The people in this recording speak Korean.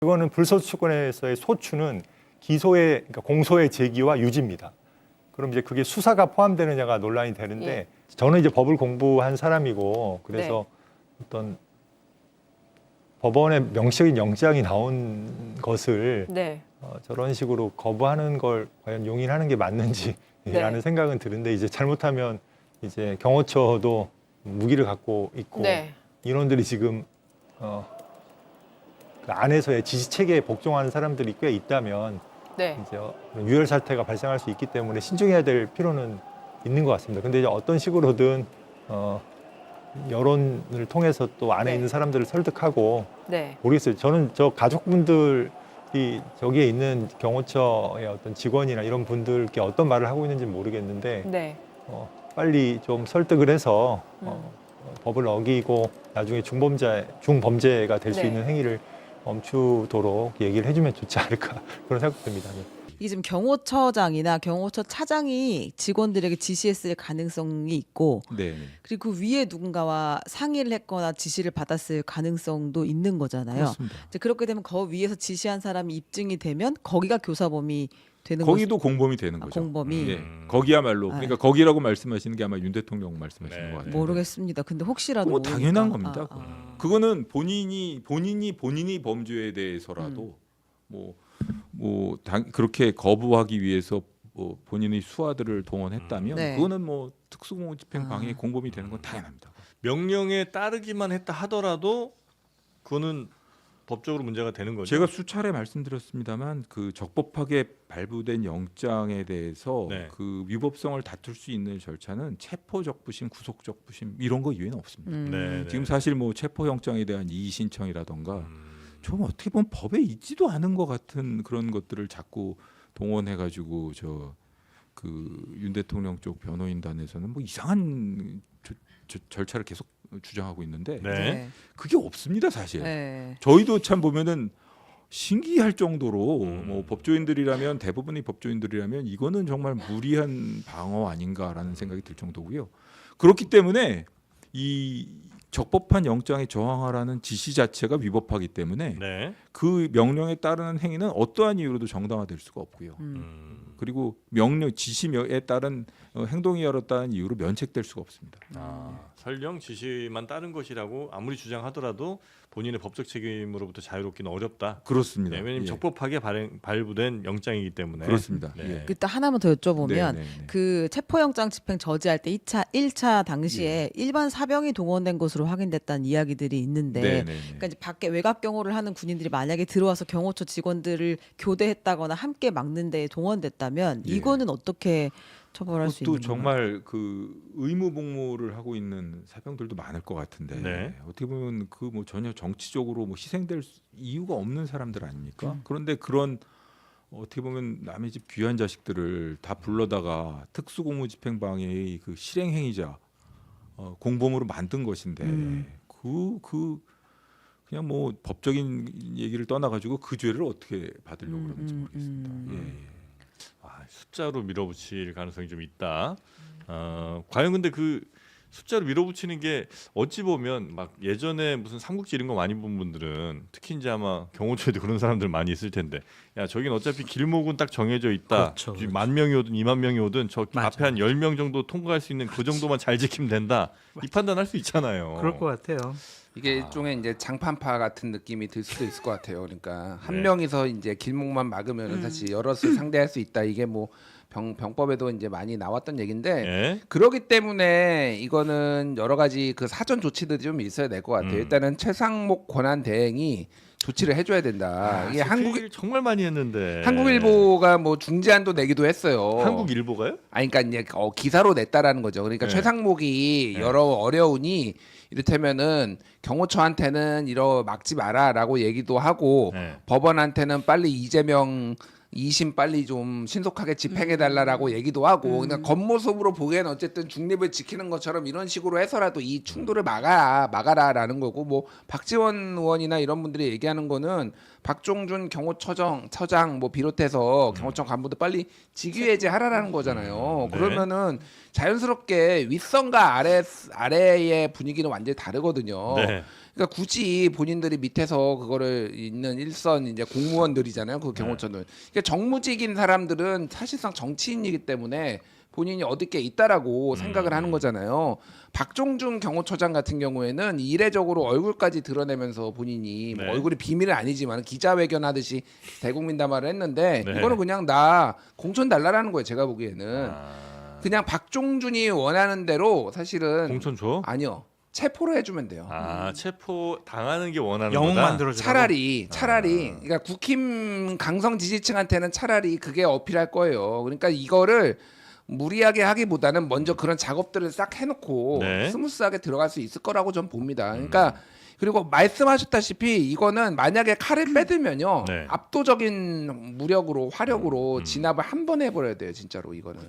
그거는 불소추권에서의 소추는 기소의 그러니까 공소의 제기와 유지입니다. 그럼 이제 그게 수사가 포함되느냐가 논란이 되는데 예. 저는 이제 법을 공부한 사람이고 그래서 어떤 법원의 명시적인 영장이 나온 것을 네. 저런 식으로 거부하는 걸 과연 용인하는 게 맞는지라는 네. 생각은 드는데 이제 잘못하면 이제 경호처도 무기를 갖고 있고 네. 인원들이 지금 그 안에서의 지시 체계에 복종하는 사람들이 꽤 있다면 네. 이제 유혈 사태가 발생할 수 있기 때문에 신중해야 될 필요는 있는 것 같습니다. 근데 이제 어떤 식으로든 여론을 통해서 또 안에 네. 있는 사람들을 설득하고 네. 모르겠어요. 저는 저 가족분들이 저기에 있는 경호처의 어떤 직원이나 이런 분들께 어떤 말을 하고 있는지 모르겠는데 네. 빨리 좀 설득을 해서 법을 어기고 나중에 중범죄가 될 수 네. 있는 행위를 멈추도록 얘기를 해주면 좋지 않을까 그런 생각 듭니다. 네. 이게 지금 경호처장이나 경호처 차장이 직원들에게 지시했을 가능성이 있고 네. 그리고 그 위에 누군가와 상의를 했거나 지시를 받았을 가능성도 있는 거잖아요. 그렇습니다. 이제 그렇게 되면 그 위에서 지시한 사람이 입증이 되면 거기가 교사범이 되는 거기도 공범이 되는 거죠. 공범이 네. 거기야말로 아. 그러니까 거기라고 말씀하시는 게 아마 윤 대통령 말씀하시는 네. 것 같아요. 모르겠습니다. 근데 혹시라도 그거 모르니까. 당연한 겁니다. 아. 그거는 본인이 범죄에 대해서라도 그렇게 거부하기 위해서 뭐 본인의 수하들을 동원했다면 네. 그거는 뭐 특수공무집행 방해 아. 공범이 되는 건 당연합니다. 명령에 따르기만 했다 하더라도 그거는 법적으로 문제가 되는 거죠. 제가 수차례 말씀드렸습니다만 그 적법하게 발부된 영장에 대해서 네. 그 위법성을 다툴 수 있는 절차는 체포적부심, 구속적부심 이런 거 이외에는 없습니다. 네, 지금 사실 뭐 체포영장에 대한 이의 신청이라던가 음. 좀 어떻게 보면 법에 있지도 않은 것 같은 그런 것들을 자꾸 동원해가지고 그 윤 대통령 쪽 변호인단에서는 뭐 이상한 절차를 계속 주장하고 있는데 네. 그게 없습니다 사실. 네. 저희도 참 보면은 신기할 정도로 뭐 음. 대부분의 법조인들이라면 이거는 정말 무리한 방어 아닌가라는 생각이 들 정도고요. 그렇기 때문에 이 적법한 영장에 저항하라는 지시 자체가 위법하기 때문에 네. 그 명령에 따르는 행위는 어떠한 이유로도 정당화될 수가 없고요. 그리고 지시에 따른 행동이 어렵다는 이유로 면책될 수가 없습니다. 설령 지시만 따른 것이라고 아무리 주장하더라도 본인의 법적 책임으로부터 자유롭기는 어렵다. 그렇습니다. 네, 왜냐하면 예. 적법하게 발부된 영장이기 때문에. 그렇습니다. 네. 예. 그때 하나만 더 여쭤보면 네, 네, 네. 그 체포영장 집행 저지할 때 1차 당시에 일반 사병이 동원된 것으로 확인됐다는 이야기들이 있는데 네, 네, 네. 그러니까 이제 밖에 외곽 경호를 하는 군인들이 만약에 들어와서 경호처 직원들을 교대했다거나 함께 막는 데 동원됐다면 예. 이거는 어떻게 처벌할 수 그것도 있는 정말 그 의무 복무를 하고 있는 사병들도 많을 것 같은데 네. 어떻게 보면 그 뭐 전혀 정치적으로 뭐 희생될 이유가 없는 사람들 아닙니까? 음. 그런데 그런 어떻게 보면 남의 집 귀한 자식들을 다 불러다가 특수공무집행방해의 그 실행행위자 공범으로 만든 것인데 그냥 뭐 법적인 얘기를 떠나가지고 그 죄를 어떻게 받으려고 그러는지 모르겠습니다. 예. 숫자로 밀어붙일 가능성이 좀 있다. 과연 근데 그 숫자로 밀어붙이는 게 어찌 보면 막 예전에 무슨 삼국지 이런 거 많이 본 분들은 특히 이제 아마 경호처에도 그런 사람들 많이 있을 텐데 야 저긴 어차피 길목은 딱 정해져 있다. 그렇죠. 10,000명이 오든 20,000명이 오든 저 맞아요. 앞에 한 10명 정도 통과할 수 있는 그 정도만 잘 지키면 된다. 이 판단할 수 있잖아요. 그럴 것 같아요. 이게 일종의 이제 장판파 같은 느낌이 들 수도 있을 것 같아요. 그러니까 한 네. 명이서 이제 길목만 막으면 사실 여럿을 상대할 수 있다. 이게 뭐 병법에도 이제 많이 나왔던 얘기인데 예. 그러기 때문에 이거는 여러 가지 그 사전 조치들이 좀 있어야 될 것 같아요. 일단은 최상목 권한 대행이 조치를 해줘야 된다. 이게 정말 많이 했는데. 한국일보가 뭐 중재안도 내기도 했어요. 한국일보가요? 아니 그러니까 이제 기사로 냈다라는 거죠. 그러니까 네. 최상목이 네. 여러 어려우니 이를테면은 경호처한테는 이러 막지 마라라고 얘기도 하고 네. 법원한테는 빨리 이재명 2심 빨리 좀 신속하게 집행해달라라고 얘기도 하고 그냥 겉모습으로 보기에는 어쨌든 중립을 지키는 것처럼 이런 식으로 해서라도 이 충돌을 막아라라는 거고 뭐 박지원 의원이나 이런 분들이 얘기하는 거는 박종준 경호처장 뭐 비롯해서 경호청 간부들 빨리 직위해제하라라는 거잖아요. 네. 그러면은 자연스럽게 윗선과 아래의 분위기는 완전히 다르거든요. 네. 그러니까 굳이 본인들이 밑에서 그거를 있는 일선 이제 공무원들이잖아요. 그 경호처는. 그러니까 정무직인 사람들은 사실상 정치인이기 때문에 본인이 얻을 게 있다라고 생각을 하는 거잖아요. 박종준 경호처장 같은 경우에는 이례적으로 얼굴까지 드러내면서 본인이 뭐 네. 얼굴이 비밀은 아니지만 기자회견 하듯이 대국민 담화를 했는데 네. 이거는 그냥 나 공천 달라라는 거예요. 제가 보기에는 그냥 박종준이 원하는 대로 사실은 공천 줘? 아니요. 체포를 해주면 돼요. 체포 당하는 게 원하는 영웅 거다. 만들어주라고. 차라리 그러니까 국힘 강성 지지층한테는 차라리 그게 어필할 거예요. 그러니까 이거를 무리하게 하기보다는 먼저 그런 작업들을 싹 해놓고 네. 스무스하게 들어갈 수 있을 거라고 전 봅니다. 그러니까 그리고 말씀하셨다시피 이거는 만약에 칼을 빼들면요 네. 압도적인 무력으로 화력으로 진압을 한 번 해버려야 돼요. 진짜로 이거는.